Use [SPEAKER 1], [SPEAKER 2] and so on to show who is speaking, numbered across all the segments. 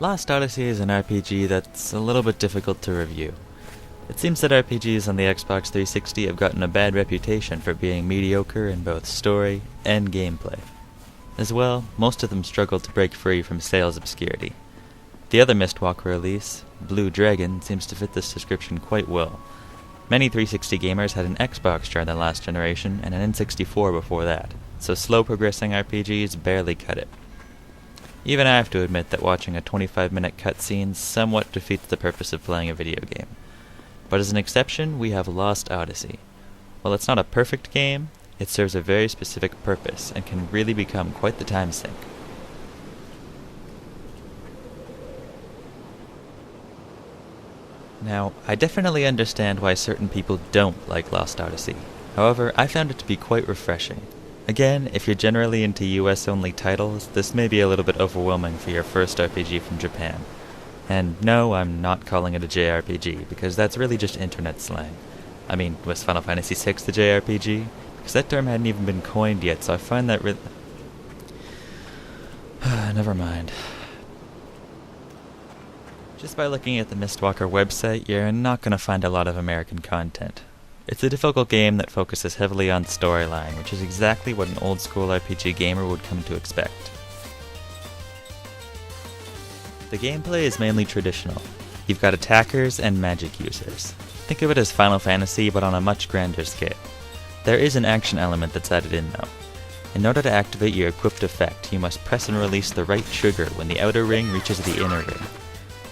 [SPEAKER 1] Lost Odyssey is an RPG that's a little bit difficult to review. It seems that RPGs on the Xbox 360 have gotten a bad reputation for being mediocre in both story and gameplay. As well, most of them struggle to break free from sales obscurity. The other Mistwalker release, Blue Dragon, seems to fit this description quite well. Many 360 gamers had an Xbox during the last generation and an N64 before that, so slow progressing RPGs barely cut it. Even I have to admit that watching a 25-minute cutscene somewhat defeats the purpose of playing a video game. But as an exception, we have Lost Odyssey. While it's not a perfect game, it serves a very specific purpose and can really become quite the time sink. Now, I definitely understand why certain people don't like Lost Odyssey. However, I found it to be quite refreshing. Again, if you're generally into US-only titles, this may be a little bit overwhelming for your first RPG from Japan. And no, I'm not calling it a JRPG, because that's really just internet slang. I mean, was Final Fantasy VI the JRPG? Because that term hadn't even been coined yet, so I find that really... Never mind. Just by looking at the Mistwalker website, you're not going to find a lot of American content. It's a difficult game that focuses heavily on storyline, which is exactly what an old-school RPG gamer would come to expect. The gameplay is mainly traditional. You've got attackers and magic users. Think of it as Final Fantasy, but on a much grander scale. There is an action element that's added in, though. In order to activate your equipped effect, you must press and release the right trigger when the outer ring reaches the inner ring.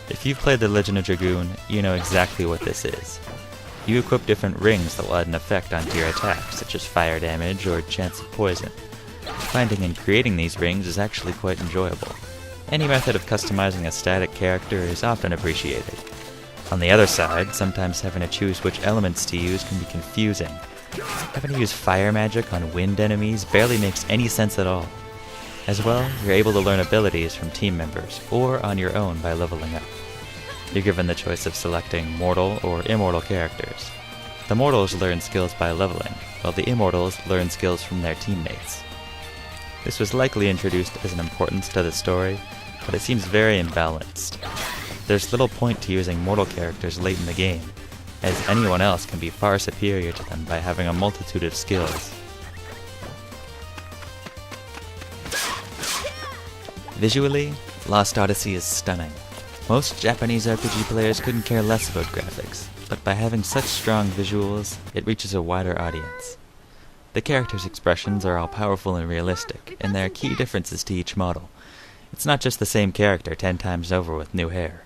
[SPEAKER 1] If you've played The Legend of Dragoon, you know exactly what this is. You equip different rings that will add an effect onto your attacks, such as fire damage or chance of poison. Finding and creating these rings is actually quite enjoyable. Any method of customizing a static character is often appreciated. On the other side, sometimes having to choose which elements to use can be confusing. Having to use fire magic on wind enemies barely makes any sense at all. As well, you're able to learn abilities from team members, or on your own by leveling up. You're given the choice of selecting mortal or immortal characters. The mortals learn skills by leveling, while the immortals learn skills from their teammates. This was likely introduced as an importance to the story, but it seems very imbalanced. There's little point to using mortal characters late in the game, as anyone else can be far superior to them by having a multitude of skills. Visually, Lost Odyssey is stunning. Most Japanese RPG players couldn't care less about graphics, but by having such strong visuals, it reaches a wider audience. The characters' expressions are all powerful and realistic, and there are key differences to each model. It's not just the same character 10 times over with new hair.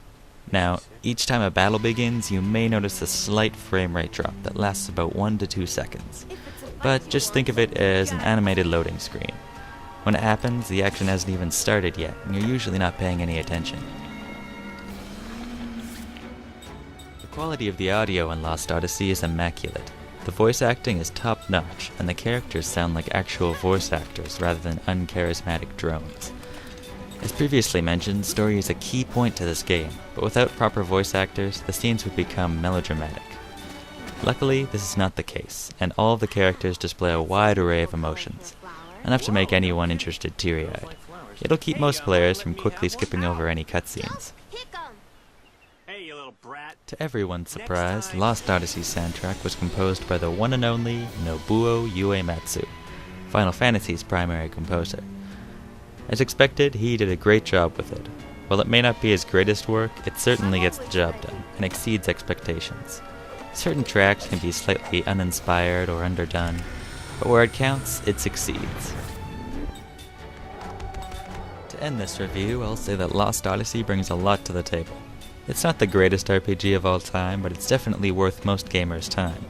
[SPEAKER 1] Now, each time a battle begins, you may notice a slight frame rate drop that lasts about 1 to 2 seconds. But just think of it as an animated loading screen. When it happens, the action hasn't even started yet, and you're usually not paying any attention. The quality of the audio in Lost Odyssey is immaculate. The voice acting is top-notch, and the characters sound like actual voice actors rather than uncharismatic drones. As previously mentioned, story is a key point to this game, but without proper voice actors, the scenes would become melodramatic. Luckily, this is not the case, and all of the characters display a wide array of emotions, enough to make anyone interested teary-eyed. It'll keep most players from quickly skipping over any cutscenes. To everyone's surprise, Lost Odyssey's soundtrack was composed by the one and only Nobuo Uematsu, Final Fantasy's primary composer. As expected, he did a great job with it. While it may not be his greatest work, it certainly gets the job done, and exceeds expectations. Certain tracks can be slightly uninspired or underdone, but where it counts, it succeeds. To end this review, I'll say that Lost Odyssey brings a lot to the table. It's not the greatest RPG of all time, but it's definitely worth most gamers' time.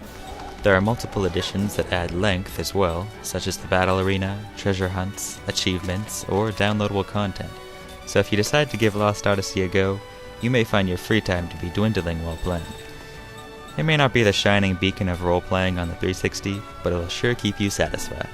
[SPEAKER 1] There are multiple additions that add length as well, such as the battle arena, treasure hunts, achievements, or downloadable content. So if you decide to give Lost Odyssey a go, you may find your free time to be dwindling while playing. It may not be the shining beacon of role-playing on the 360, but it'll sure keep you satisfied.